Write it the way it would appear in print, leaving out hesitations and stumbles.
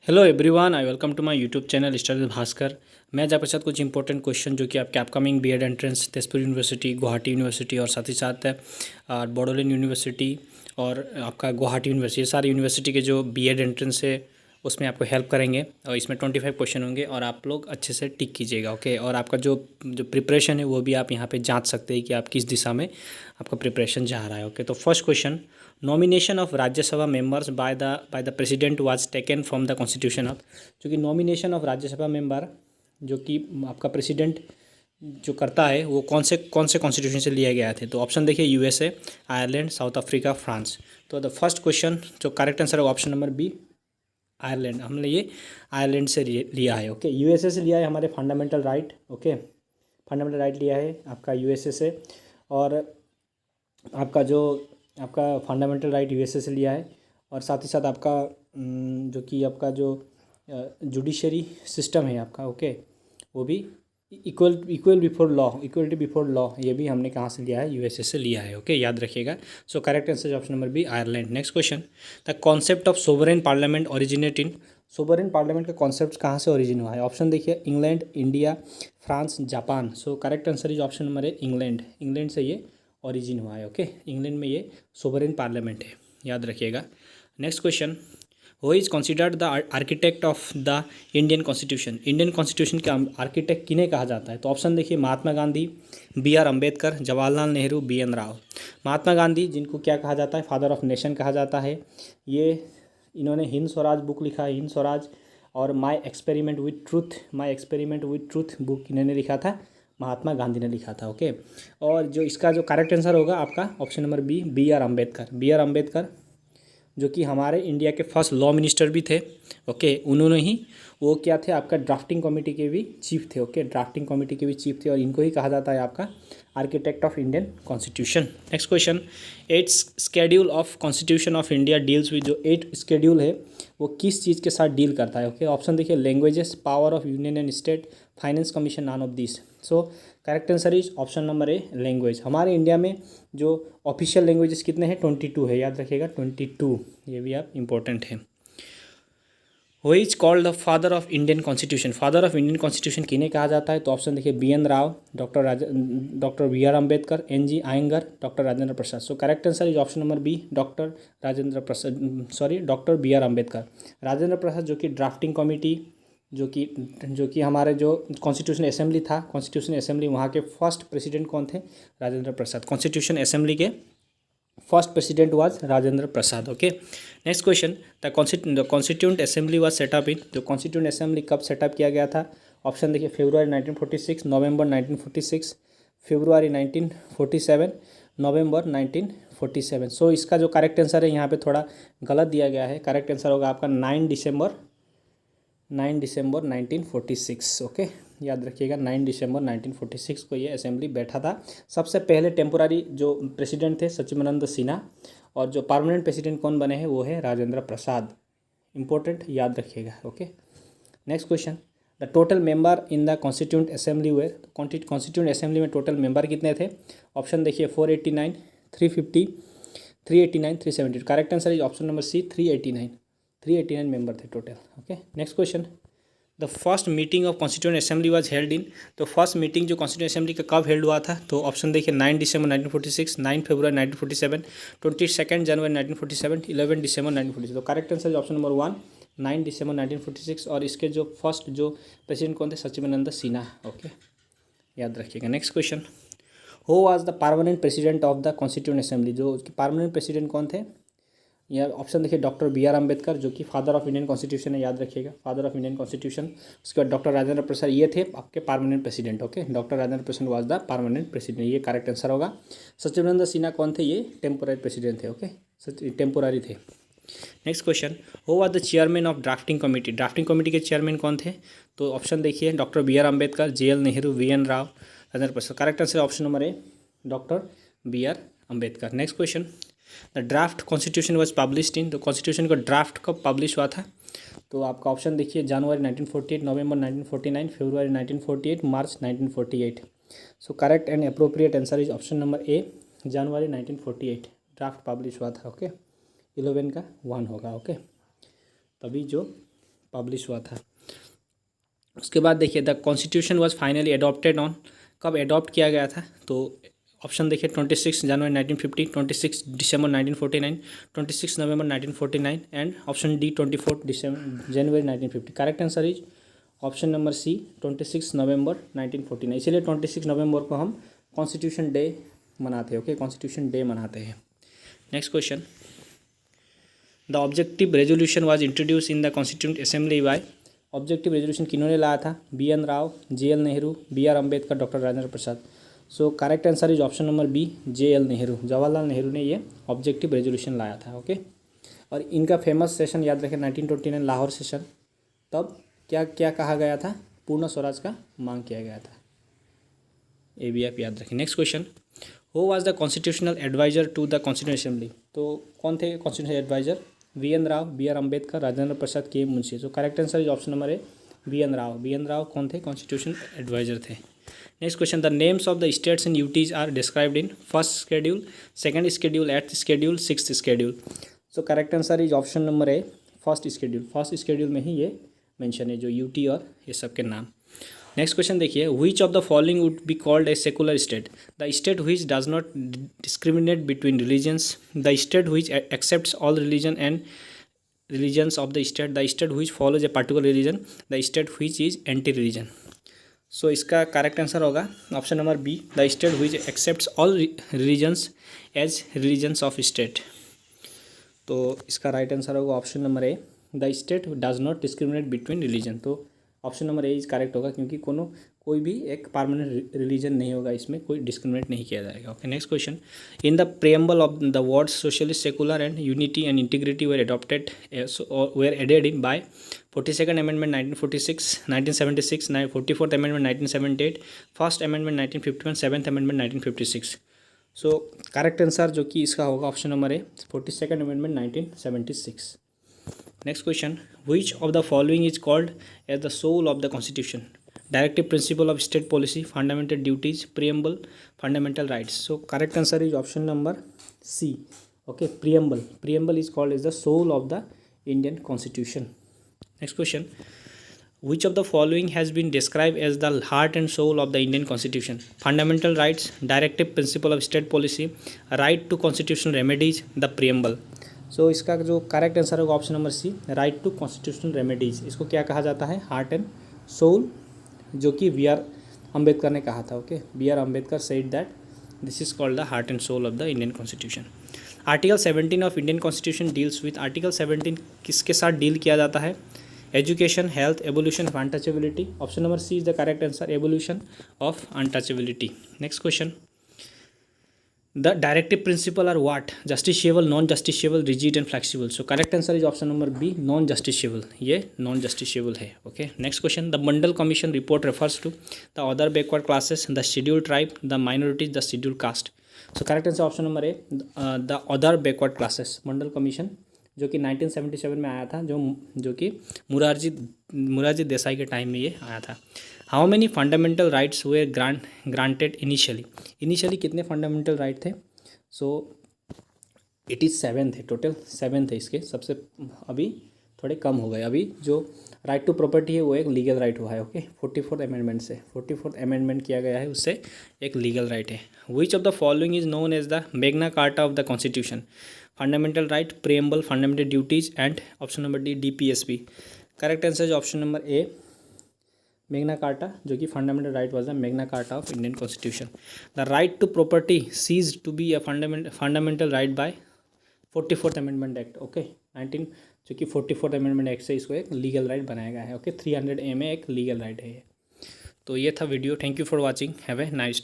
Hello everyone, I welcome to my YouTube channel study Bhaskar. मैं आज आपके साथ कुछ इंपॉर्टेंट क्वेश्चन जो कि आपके upcoming BEd entrance Tezpur university, Guwahati university और साथ ही साथ बोडोलैंड यूनिवर्सिटी और आपका गुवाहाटी यूनिवर्सिटी, ये सारी यूनिवर्सिटी के जो बीएड एंट्रेंस है उसमें आपको हेल्प करेंगे। और इसमें 25 क्वेश्चन होंगे और आप लोग अच्छे से टिक कीजिएगा, ओके। और आपका जो जो प्रिपरेशन है वो भी आप यहाँ पे जांच सकते हैं कि आप किस दिशा में आपका प्रिपरेशन जा रहा है, ओके। तो first question, nomination of Rajya Sabha members by the president was taken from the constitution of. जो कि नॉमिनेशन ऑफ राज्यसभा मेंबर जो कि आपका प्रेसिडेंट जो करता है वो कौन से कॉन्स्टिट्यूशन से लिया गया थे। तो ऑप्शन देखिए, USA, Ireland, south Africa, France. तो द फर्स्ट क्वेश्चन जो करेक्ट आंसर है ऑप्शन नंबर बी, आयरलैंड। हमने ये आयरलैंड से लिया है, ओके। यूएसए से लिया है हमारे fundamental right, okay. Fundamental right लिया है आपका यूएसए से। और आपका जो आपका फंडामेंटल राइट यूएसए से लिया है। और साथ ही साथ आपका जो कि आपका जो जुडिशरी सिस्टम है आपका, ओके, वो भी equal before law, equality before law, ये भी हमने कहाँ से लिया है, यूएसए से लिया है, ओके। याद रखिएगा। So correct answer option number B, Ireland. Next question, the concept of sovereign parliament originate in. Sovereign parliament का कॉन्सेप्ट कहाँ से ओरिजिन हुआ है। ऑप्शन देखिए, England, India, France, Japan. So correct answer is option number A, England. England से ये origin हुआ है, ओके। इंग्लैंड में ये सोवरेन पार्लियामेंट है, याद रखिएगा। Next question, who is considered the architect of the Indian constitution. Indian constitution के आर्किटेक्ट किन्हें कहा जाता है। तो ऑप्शन देखिए, Mahatma Gandhi, B R Ambedkar, Jawaharlal Nehru, B N Rao. Mahatma Gandhi, जिनको क्या कहा जाता है, फादर ऑफ नेशन कहा जाता है। ये इन्होंने हिंद स्वराज बुक लिखा है, हिंद स्वराज। और my experiment with truth book इन्होंने लिखा था, महात्मा गांधी ने लिखा था, ओके। और जो इसका जो करेक्ट आंसर होगा आपका option number B, B R Ambedkar. B R Ambedkar जो कि हमारे इंडिया के फर्स्ट लॉ मिनिस्टर भी थे, ओके। उन्होंने ही वो क्या थे, आपका ड्राफ्टिंग कमेटी के भी चीफ थे, ओके। ड्राफ्टिंग कमेटी के भी चीफ थे और इनको ही कहा जाता है आपका architect of Indian constitution. Next question, 8 schedule of constitution of India deals with. जो 8 स्केड्यूल है वो किस चीज़ के साथ डील करता है, ओके। ऑप्शन देखिए, languages, power of union and state, finance commission, none of this. So correct answer is option number A, language. हमारे इंडिया में जो ऑफिशियल लैंग्वेजेस कितने हैं, 22 है, याद रखिएगा 22, ये भी आप इंपॉर्टेंट है। Who is called the father of Indian constitution. Father of Indian constitution किन्हें कहा जाता है। तो ऑप्शन देखिए, B N Rao, doctor B R Ambedkar, N G Iyengar, doctor Rajendra Prasad. So correct answer is option number B, doctor Rajendra Prasad, sorry, doctor B R Ambedkar. Rajendra Prasad जो कि drafting committee जो कि हमारे जो कॉन्स्टिट्यूशन असेंबली था, कॉन्स्टिट्यूशन असेंबली, वहाँ के फर्स्ट प्रेसिडेंट कौन थे, राजेंद्र प्रसाद। कॉन्स्टिट्यूशन असेंबली के first president was Rajendra Prasad, okay. Next question, the constituent assembly was set up in. जो कॉन्स्टिट्यूंट असेंबली कब सेटअप किया गया था। ऑप्शन देखिए, फरवरी 1946, नवंबर 1946, फरवरी 1947, नवंबर 1947। सो इसका जो करेक्ट आंसर है यहाँ पे थोड़ा गलत दिया गया है। करेक्ट आंसर होगा आपका 9 दिसंबर 1946, ओके। याद रखिएगा 9 दिसंबर 1946 को ये असेंबली बैठा था। सबसे पहले टेम्पोरारी जो प्रेसिडेंट थे सचिमानंद सिन्हा, और जो परमानेंट प्रेसिडेंट कौन बने हैं वो है राजेंद्र प्रसाद। इंपॉर्टेंट, याद रखिएगा, okay. Next question, the total member in the constituent assembly were. Constituent assembly में टोटल मेंबर कितने थे। ऑप्शन देखिए, 489, 350, 389, 370। Correct answer is option number C, 389 member थे total, okay. Next question, the first meeting of constituent assembly was held in. तो first meeting जो constituent assembly का कब held हुआ था। तो ऑप्शन देखिए, 9 दिसंबर 1946, 9 फरवरी 1947, 22 जनवरी 1947, 11 दिसंबर 1946। तो करेक्ट आंसर ऑप्शन नंबर 1, 9 दिसंबर 1946। और इसके जो फर्स्ट जो प्रेसिडेंट कौन थे, सचिमानंद सिन्हा, ओके, याद रखिएगा। Next question, who was the permanent president of the constituent assembly. जो परमानेंट प्रेसिडेंट कौन थे, या ऑप्शन देखिए, डॉक्टर बी आर अम्बेडकर जो कि फादर ऑफ इंडियन कॉन्स्टिट्यूशन है, याद रखिएगा, फादर ऑफ इंडियन कॉन्स्टिट्यूशन। उसके बाद डॉक्टर राजेंद्र प्रसाद, ये थे आपके permanent president, okay. Doctor Rajendra Prasad was the permanent president, ये करेक्ट आंसर होगा। सचिमानंद सिन्हा कौन थे, ये टेम्पोररी प्रेसिडेंट थे, ओके, टेम्पोररी थे। Next question, who was the chairman of drafting committee. Drafting committee के चेयरमैन कौन थे। तो ऑप्शन देखिए, doctor B R Ambedkar, J L Nehru, V N Rao, Rajendra Prasad. Correct answer option number A, doctor B R Ambedkar. Next question, the draft constitution was published in. तो constitution का draft कब publish हुआ था। तो आपका ऑप्शन देखिए, जनवरी 1948, नवंबर 1949, फरवरी 1948, मार्च 1948। So correct and appropriate answer is option number A, January 1948 draft publish हुआ था, ओके। 11 का 1 होगा, ओके। तभी जो पब्लिश हुआ था। उसके बाद देखिए the constitution was finally adopted on, कब अडॉप्ट किया गया था, तो ऑप्शन देखिए 26 जनवरी 1950, 26 दिसंबर 1949, 26 नवंबर 1949 एंड ऑप्शन डी 24 जनवरी 1950। Correct answer is option number C 26 नवंबर 1949। इसीलिए 26 नवंबर को हम कॉन्स्टिट्यूशन डे मनाते हैं। ओके, कॉन्स्टिट्यूशन डे मनाते हैं। Next question, the objective resolution was introduce in the constituent assembly by, objective resolution किन्होंने लाया था, B N Rao, J L Nehru, B R Ambedkar, doctor Rajendra Prasad. So correct answer is option number B J L Nehru, Jawaharlal Nehru ने ये objective resolution लाया था। Okay, और इनका famous session याद रखें 1929 लाहौर सेशन, तब क्या क्या कहा गया था, पूर्ण स्वराज का मांग किया गया था। ये भी आप याद रखें। Next question, who was the constitutional adviser to the constitution assembly, तो कौन थे constitutional adviser, V N Rao, B R Ambedkar, Rajendra Prasad, K M Munshi. तो correct answer is option number A B N Rao. B N Rao कौन थे, कॉन्स्टिट्यूशन एडवाइजर थे। Next question, the names of the states and UTs are described in first schedule, second schedule, eighth schedule, sixth schedule. So correct answer is option number A first schedule. First schedule में ही ये mention है, जो UT और ये सब के नाम। Next question देखिए, which of the following would be called a secular state, the state which does not discriminate between religions, the state which accepts all religion and religions of the state which follows a particular religion, the state which is anti religion। So इसका correct answer होगा option number B, the state which accepts all religions as religions of state। तो इसका right answer होगा option number A, the state does not discriminate between religion. तो option number A is correct होगा, क्योंकि कोई भी एक परमानेंट रिलीजन नहीं होगा, इसमें कोई डिस्क्रिमिनेट नहीं किया जाएगा। Okay, next question, in the preamble of the words socialist, secular and unity and integrity were adopted were added in by 42nd amendment 1946, 1976, 44th amendment 1978, first amendment 1951, 7th amendment 1956। So correct answer जो कि इसका होगा option number A 42nd amendment 1976। Next question, which of the following is called as the soul of the constitution, directive principle of state policy, fundamental duties, preamble, fundamental rights। so correct answer is option number C। okay, preamble is called as the soul of the Indian constitution। next question, which of the following has been described as the heart and soul of the Indian constitution, fundamental rights, directive principle of state policy, right to constitutional remedies, the preamble। So इसका जो correct answer होगा option number C, right to constitutional remedies. इसको क्या कहा जाता है, heart and soul, जो कि बी आर अम्बेडकर ने कहा था। Okay, B R Ambedkar said that this is called the heart and soul of the Indian constitution. Article 17 of Indian constitution deals with, article 17 किसके साथ डील किया जाता है, education, health, evolution of untouchability. Option number C is the correct answer, evolution of untouchability. Next question, the directive principle are what, justiciable, non justiciable, rigid and flexible। so correct answer is option number B, non justiciable। ये non justiciable है। okay, next question, the Mandal commission report refers to the other backward classes, the scheduled tribe, the minorities, the scheduled caste। so correct answer option number A, the other backward classes। Mandal commission जो कि 1977 में आया था, जो कि मुरारजी देसाई के time में ये आया था। हाउ मेनी फंडामेंटल राइट्स हुए ग्रांटेड इनिशियली कितने फंडामेंटल राइट थे, सो इट इज़ 7 थे, टोटल 7 थे इसके, सबसे अभी थोड़े कम हो गए। अभी जो राइट टू प्रॉपर्टी है वो एक लीगल राइट हुआ है। ओके, 44th अमेंडमेंट से 44th अमेंडमेंट किया गया है, उससे एक लीगल राइट है। Which of the following is known as the Magna Carta of the constitution, fundamental right, preamble, fundamental duties and option number D DPSP। Correct answer is option number A, Magna Carta, जो कि fundamental right was the Magna Carta of Indian constitution. The right to property ceases to be a fundamental right by 44th amendment act. Okay, 19 जो कि 44th amendment act से इसको एक legal right बनाया गया है। ओके, 300A में एक लीगल राइट है ये। तो ये था video, thank you for watching, have a nice